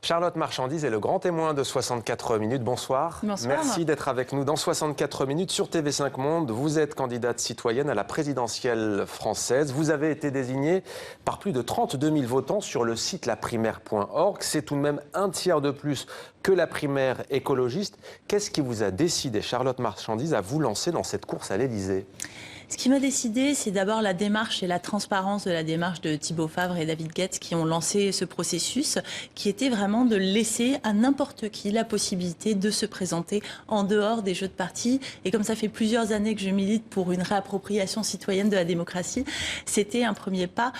Charlotte Marchandise est le grand témoin de 64 minutes. Bonsoir. Bonsoir. Merci d'être avec nous dans 64 minutes sur TV5 Monde. Vous êtes candidate citoyenne à la présidentielle française. Vous avez été désignée par plus de 32 000 votants sur le site laprimaire.org. C'est tout de même un tiers de plus que la primaire écologiste. Qu'est-ce qui vous a décidé, Charlotte Marchandise, à vous lancer dans cette course à l'Élysée ? Ce qui m'a décidé, c'est d'abord la démarche et la transparence de la démarche de Thibault Favre et David Guette qui ont lancé ce processus, qui était vraiment de laisser à n'importe qui la possibilité de se présenter en dehors des jeux de parti. Et comme ça fait plusieurs années que je milite pour une réappropriation citoyenne de la démocratie, c'était un premier pas.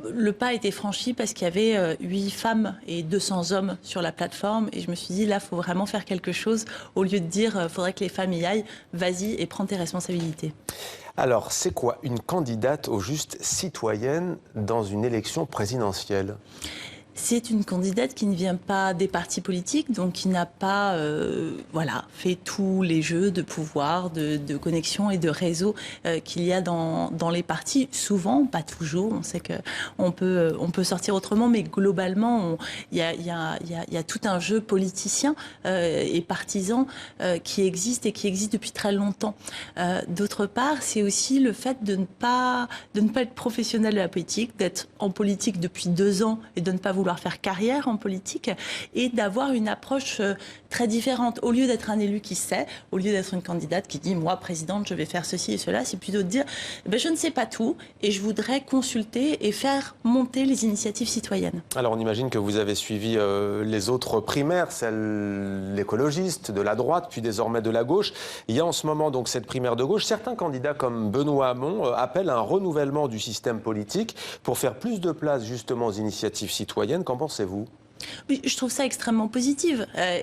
Le pas a été franchi parce qu'il y avait 8 femmes et 200 hommes sur la plateforme. Et je me suis dit, là, il faut vraiment faire quelque chose. Au lieu de dire, il faudrait que les femmes y aillent, vas-y et prends tes responsabilités. Alors, c'est quoi une candidate au juste citoyenne dans une élection présidentielle ? C'est une candidate qui ne vient pas des partis politiques, donc qui n'a pas fait tous les jeux de pouvoir, de connexion et de réseau qu'il y a dans les partis. Souvent, pas toujours, on sait qu'on peut sortir autrement, mais globalement, il y a tout un jeu politicien et partisan qui existe et qui existe depuis très longtemps. D'autre part, c'est aussi le fait de ne pas être professionnel de la politique, d'être en politique depuis 2 ans et de ne pas vouloir faire carrière en politique et d'avoir une approche très différente. Au lieu d'être un élu qui sait, au lieu d'être une candidate qui dit « moi, présidente, je vais faire ceci et cela », c'est plutôt de dire je ne sais pas tout et je voudrais consulter et faire monter les initiatives citoyennes. » Alors on imagine que vous avez suivi les autres primaires, celles l'écologiste, de la droite, puis désormais de la gauche. Il y a en ce moment donc cette primaire de gauche. Certains candidats comme Benoît Hamon appellent à un renouvellement du système politique pour faire plus de place justement aux initiatives citoyennes. Qu'en pensez-vous ? Oui, je trouve ça extrêmement positif.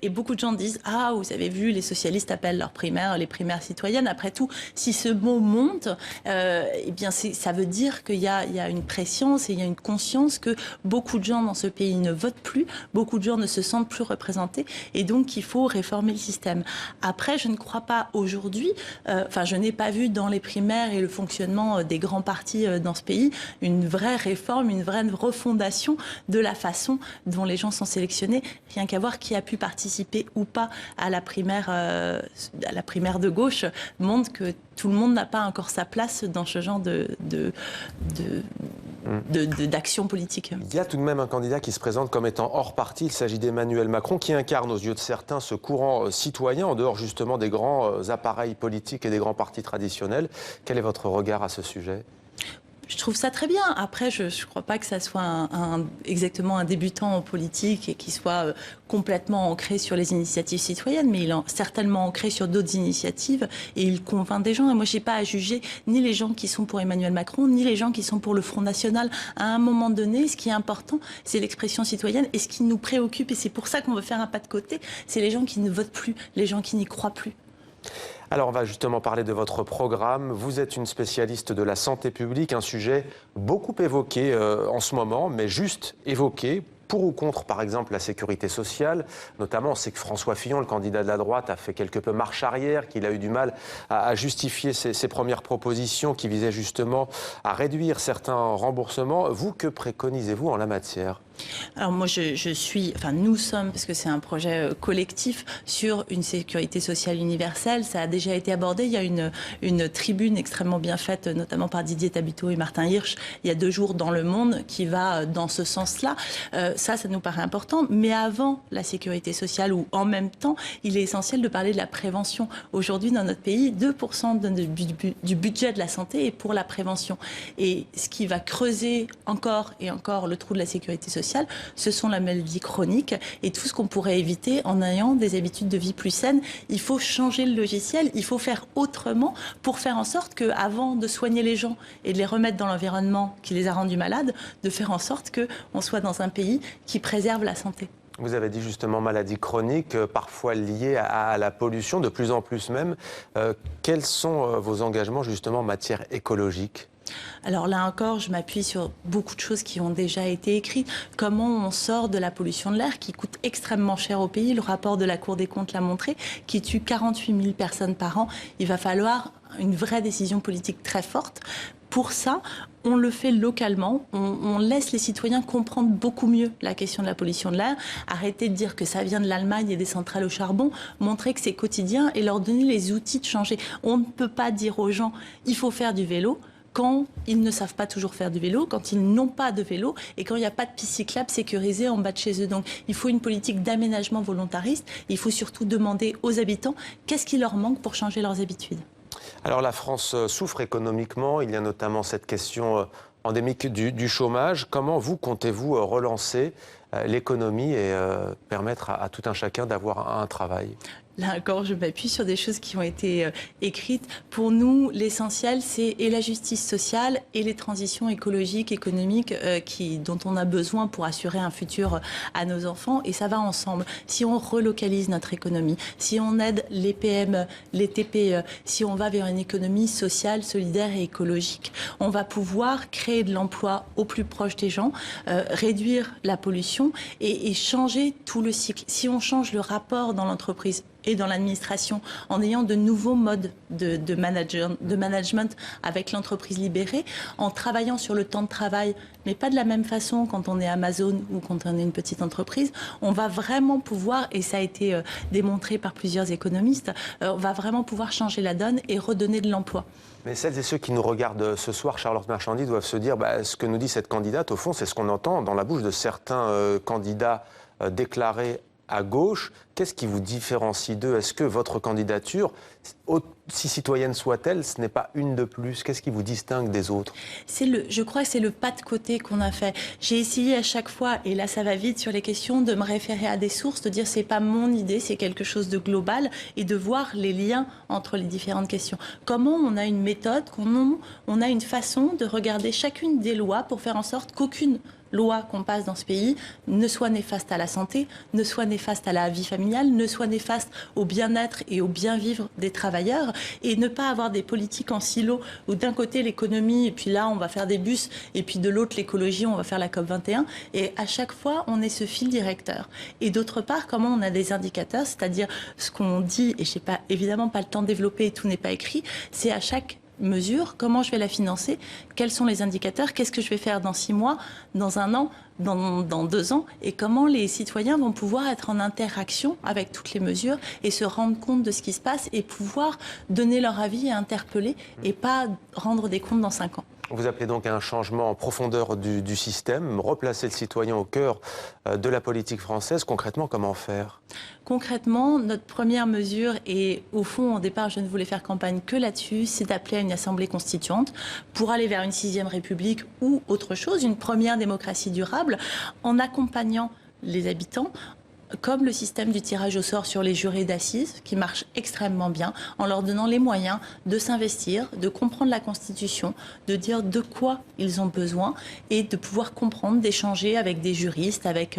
Et beaucoup de gens disent « Ah, vous avez vu, les socialistes appellent leurs primaires les primaires citoyennes. » Après tout, si ce mot monte, eh bien ça veut dire qu'il y a une préscience et il y a une conscience que beaucoup de gens dans ce pays ne votent plus, beaucoup de gens ne se sentent plus représentés et donc il faut réformer le système. Après, je ne crois pas aujourd'hui, je n'ai pas vu dans les primaires et le fonctionnement des grands partis dans ce pays une vraie réforme, une vraie refondation de la façon dont les gens sont sélectionnés, rien qu'à voir qui a pu participer ou pas à la primaire de gauche, montre que tout le monde n'a pas encore sa place dans ce genre d'action politique. Il y a tout de même un candidat qui se présente comme étant hors parti. Il s'agit d'Emmanuel Macron, qui incarne aux yeux de certains ce courant citoyen, en dehors justement des grands appareils politiques et des grands partis traditionnels. Quel est votre regard à ce sujet ? Je trouve ça très bien. Après, je ne crois pas que ça soit exactement un débutant en politique et qui soit complètement ancré sur les initiatives citoyennes, mais il est certainement ancré sur d'autres initiatives et il convainc des gens. Et moi, je n'ai pas à juger ni les gens qui sont pour Emmanuel Macron, ni les gens qui sont pour le Front National. À un moment donné, ce qui est important, c'est l'expression citoyenne et ce qui nous préoccupe, et c'est pour ça qu'on veut faire un pas de côté, c'est les gens qui ne votent plus, les gens qui n'y croient plus. Alors on va justement parler de votre programme. Vous êtes une spécialiste de la santé publique, un sujet beaucoup évoqué en ce moment, mais juste évoqué. Pour ou contre, par exemple, la sécurité sociale. Notamment, on sait que François Fillon, le candidat de la droite, a fait quelque peu marche arrière, qu'il a eu du mal à justifier ses premières propositions qui visaient justement à réduire certains remboursements. Vous, que préconisez-vous en la matière ? Alors moi, nous sommes, parce que c'est un projet collectif, sur une sécurité sociale universelle. Ça a déjà été abordé. Il y a une tribune extrêmement bien faite, notamment par Didier Tabuteau et Martin Hirsch, il y a 2 jours dans Le Monde, qui va dans ce sens-là. Ça nous paraît important. Mais avant la sécurité sociale, ou en même temps, il est essentiel de parler de la prévention. Aujourd'hui, dans notre pays, 2% du budget de la santé est pour la prévention. Et ce qui va creuser encore et encore le trou de la sécurité sociale, ce sont la maladie chronique et tout ce qu'on pourrait éviter en ayant des habitudes de vie plus saines. Il faut changer le logiciel, il faut faire autrement pour faire en sorte qu'avant de soigner les gens et de les remettre dans l'environnement qui les a rendus malades, de faire en sorte qu'on soit dans un pays qui préserve la santé. Vous avez dit justement maladie chronique, parfois liée à la pollution, de plus en plus même. Quels sont vos engagements justement en matière écologique ? Alors là encore, je m'appuie sur beaucoup de choses qui ont déjà été écrites. Comment on sort de la pollution de l'air qui coûte extrêmement cher au pays. Le rapport de la Cour des comptes l'a montré, qui tue 48 000 personnes par an. Il va falloir une vraie décision politique très forte Pour ça, on le fait localement, on laisse les citoyens comprendre beaucoup mieux la question de la pollution de l'air, arrêter de dire que ça vient de l'Allemagne et des centrales au charbon, montrer que c'est quotidien et leur donner les outils de changer. On ne peut pas dire aux gens, il faut faire du vélo, quand ils ne savent pas toujours faire du vélo, quand ils n'ont pas de vélo et quand il n'y a pas de piste cyclable sécurisée en bas de chez eux. Donc il faut une politique d'aménagement volontariste. Il faut surtout demander aux habitants qu'est-ce qui leur manque pour changer leurs habitudes. Alors la France souffre économiquement, il y a notamment cette question endémique du chômage. Comment vous comptez-vous relancer l'économie et permettre à tout un chacun d'avoir un travail ? Là encore, je m'appuie sur des choses qui ont été écrites. Pour nous, l'essentiel, c'est et la justice sociale et les transitions écologiques, économiques dont on a besoin pour assurer un futur à nos enfants. Et ça va ensemble. Si on relocalise notre économie, si on aide les PME, les TPE, si on va vers une économie sociale, solidaire et écologique, on va pouvoir créer de l'emploi au plus proche des gens, réduire la pollution et changer tout le cycle. Si on change le rapport dans l'entreprise et dans l'administration, en ayant de nouveaux modes de management avec l'entreprise libérée, en travaillant sur le temps de travail, mais pas de la même façon quand on est Amazon ou quand on est une petite entreprise, on va vraiment pouvoir, et ça a été démontré par plusieurs économistes, on va vraiment pouvoir changer la donne et redonner de l'emploi. Mais celles et ceux qui nous regardent ce soir, Charlotte Marchandy, doivent se dire ce que nous dit cette candidate, au fond, c'est ce qu'on entend dans la bouche de certains candidats déclarés à gauche. Qu'est-ce qui vous différencie d'eux? Est-ce que votre candidature, aussi citoyenne soit-elle, ce n'est pas une de plus? Qu'est-ce qui vous distingue des autres? Je crois que c'est le pas de côté qu'on a fait. J'ai essayé à chaque fois, et là ça va vite sur les questions, de me référer à des sources, de dire c'est pas mon idée, c'est quelque chose de global, et de voir les liens entre les différentes questions. Comment on a une méthode, on a une façon de regarder chacune des lois pour faire en sorte qu'aucune loi qu'on passe dans ce pays ne soit néfaste à la santé, ne soit néfaste à la vie familiale, ne soit néfaste au bien-être et au bien-vivre des travailleurs, et ne pas avoir des politiques en silo où d'un côté l'économie, et puis là on va faire des bus, et puis de l'autre l'écologie, on va faire la COP21, et à chaque fois on est ce fil directeur. Et d'autre part, comment on a des indicateurs, c'est-à-dire ce qu'on dit, et je n'ai pas, évidemment pas le temps de développer et tout n'est pas écrit, c'est à chaque mesure, comment je vais la financer, quels sont les indicateurs, qu'est-ce que je vais faire dans 6 mois, dans 1 an, dans 2 ans, et comment les citoyens vont pouvoir être en interaction avec toutes les mesures et se rendre compte de ce qui se passe et pouvoir donner leur avis et interpeller et pas rendre des comptes dans 5 ans. Vous appelez donc à un changement en profondeur du système, replacer le citoyen au cœur de la politique française. Concrètement, comment faire ? Concrètement, notre première mesure, et au fond, au départ, je ne voulais faire campagne que là-dessus, c'est d'appeler à une assemblée constituante pour aller vers une 6e République ou autre chose, une première démocratie durable, en accompagnant les habitants, comme le système du tirage au sort sur les jurés d'assises, qui marche extrêmement bien, en leur donnant les moyens de s'investir, de comprendre la Constitution, de dire de quoi ils ont besoin et de pouvoir comprendre, d'échanger avec des juristes, avec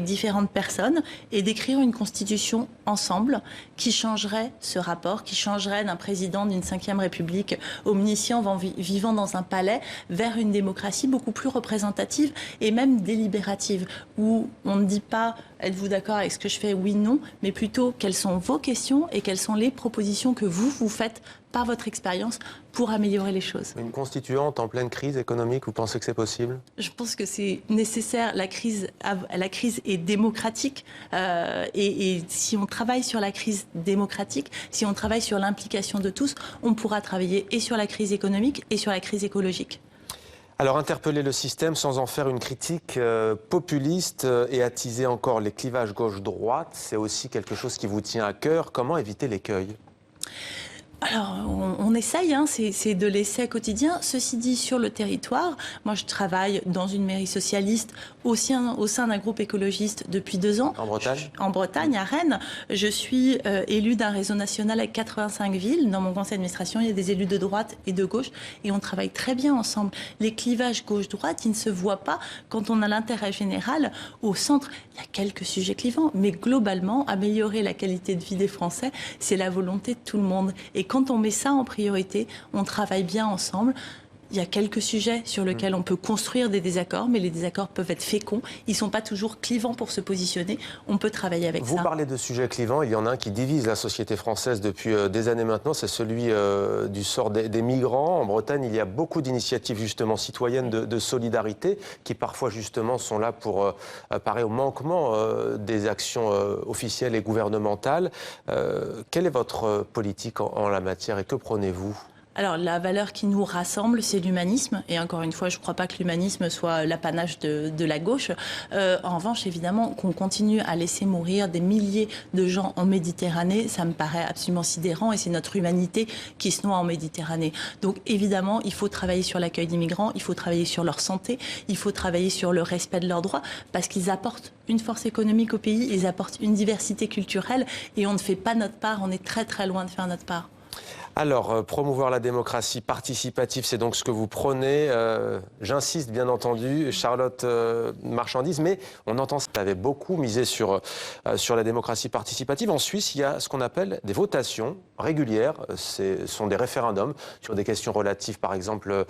différentes personnes et d'écrire une Constitution ensemble qui changerait ce rapport, qui changerait d'un président d'une 5e République omniscient vivant dans un palais vers une démocratie beaucoup plus représentative et même délibérative, où on ne dit pas « êtes-vous d'accord avec ce que je fais? Oui, non », mais plutôt quelles sont vos questions et quelles sont les propositions que vous faites par votre expérience pour améliorer les choses. Une constituante en pleine crise économique, vous pensez que c'est possible? Je pense que c'est nécessaire. La crise est démocratique et si on travaille sur la crise démocratique, si on travaille sur l'implication de tous, on pourra travailler et sur la crise économique et sur la crise écologique. Alors interpeller le système sans en faire une critique populiste et attiser encore les clivages gauche-droite, c'est aussi quelque chose qui vous tient à cœur. Comment éviter l'écueil ? Alors, on essaye, hein, c'est de l'essai quotidien. Ceci dit, sur le territoire, moi je travaille dans une mairie socialiste au sein d'un groupe écologiste depuis 2 ans. En Bretagne ? En Bretagne, à Rennes. Je suis élue d'un réseau national avec 85 villes. Dans mon conseil d'administration, il y a des élus de droite et de gauche et on travaille très bien ensemble. Les clivages gauche-droite, ils ne se voient pas quand on a l'intérêt général au centre. Il y a quelques sujets clivants, mais globalement, améliorer la qualité de vie des Français, c'est la volonté de tout le monde. Et quand on met ça en priorité, on travaille bien ensemble. Il y a quelques sujets sur lesquels on peut construire des désaccords, mais les désaccords peuvent être féconds. Ils ne sont pas toujours clivants pour se positionner. On peut travailler avec ça. Vous parlez de sujets clivants. Il y en a un qui divise la société française depuis des années maintenant. C'est celui du sort des migrants. En Bretagne, il y a beaucoup d'initiatives justement citoyennes de solidarité qui parfois justement sont là pour parer au manquement des actions officielles et gouvernementales. Quelle est votre politique en la matière et que prônez-vous ? Alors, la valeur qui nous rassemble, c'est l'humanisme. Et encore une fois, je ne crois pas que l'humanisme soit l'apanage de la gauche. En revanche, évidemment, qu'on continue à laisser mourir des milliers de gens en Méditerranée, ça me paraît absolument sidérant. Et c'est notre humanité qui se noie en Méditerranée. Donc, évidemment, il faut travailler sur l'accueil des migrants, il faut travailler sur leur santé, il faut travailler sur le respect de leurs droits, parce qu'ils apportent une force économique au pays, ils apportent une diversité culturelle. Et on ne fait pas notre part, on est très très loin de faire notre part. Alors, promouvoir la démocratie participative, c'est donc ce que vous prônez. J'insiste, bien entendu, Charlotte Marchandise, mais on entend ça. Vous avez beaucoup misé sur la démocratie participative. En Suisse, il y a ce qu'on appelle des votations régulières. Ce sont des référendums sur des questions relatives, par exemple,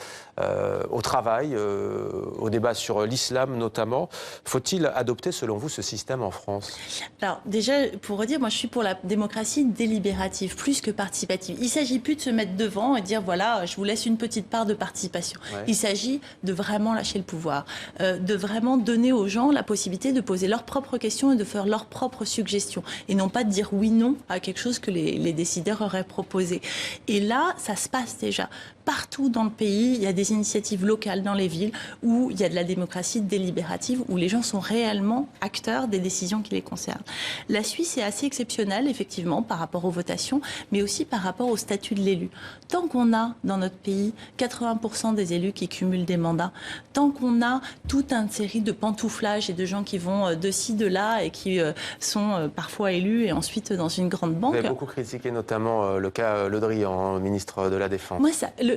au travail, au débat sur l'islam notamment. Faut-il adopter, selon vous, ce système en France ? Alors, déjà, pour redire, moi, je suis pour la démocratie délibérative, plus que participative. Il s'agit plus de se mettre devant et dire voilà, je vous laisse une petite part de participation. Ouais. Il s'agit de vraiment lâcher le pouvoir, de vraiment donner aux gens la possibilité de poser leurs propres questions et de faire leurs propres suggestions et non pas de dire oui non à quelque chose que les décideurs auraient proposé. Et là, ça se passe déjà. Partout dans le pays, il y a des initiatives locales dans les villes où il y a de la démocratie délibérative, où les gens sont réellement acteurs des décisions qui les concernent. La Suisse est assez exceptionnelle, effectivement, par rapport aux votations, mais aussi par rapport au statut de l'élu. Tant qu'on a, dans notre pays, 80% des élus qui cumulent des mandats, tant qu'on a toute une série de pantouflages et de gens qui vont de ci, de là et qui sont parfois élus et ensuite dans une grande banque... Vous avez beaucoup critiqué notamment le cas Le Drian, ministre de la Défense. Moi,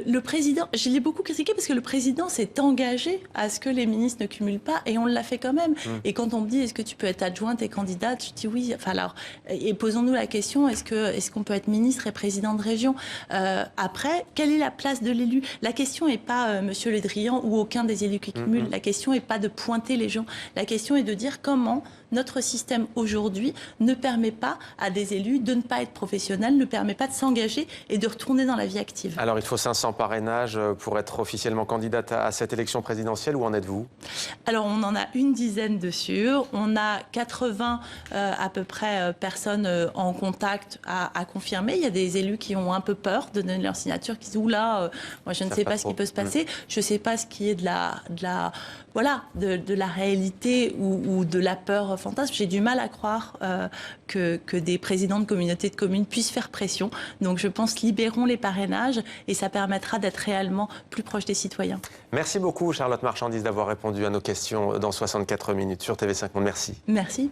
le président, je l'ai beaucoup critiqué parce que le président s'est engagé à ce que les ministres ne cumulent pas et on l'a fait quand même. Et quand on me dit est-ce que tu peux être adjointe et candidate, je dis oui. Enfin alors, et posons-nous la question est-ce qu'on peut être ministre et président de région. Après, quelle est la place de l'élu? La question n'est pas Monsieur Le Drian ou aucun des élus qui cumulent. La question n'est pas de pointer les gens. La question est de dire comment notre système aujourd'hui ne permet pas à des élus de ne pas être professionnels, ne permet pas de s'engager et de retourner dans la vie active. Alors, il faut 500 parrainages pour être officiellement candidate à cette élection présidentielle. Où en êtes-vous? Alors, on en a une dizaine de sûrs. On a 80 à peu près personnes en contact à confirmer. Il y a des élus qui ont un peu peur de donner leur signature, qui disent « Oula, moi je ne sais pas ce qui peut se passer. Je ne sais pas ce qui est de la réalité ou de la peur fantasme. J'ai du mal à croire que des présidents de communautés de communes puissent faire pression. Donc je pense libérons les parrainages et ça permettra d'être réellement plus proche des citoyens. Merci beaucoup Charlotte Marchandise d'avoir répondu à nos questions dans 64 minutes sur TV5 Monde. Merci. Merci.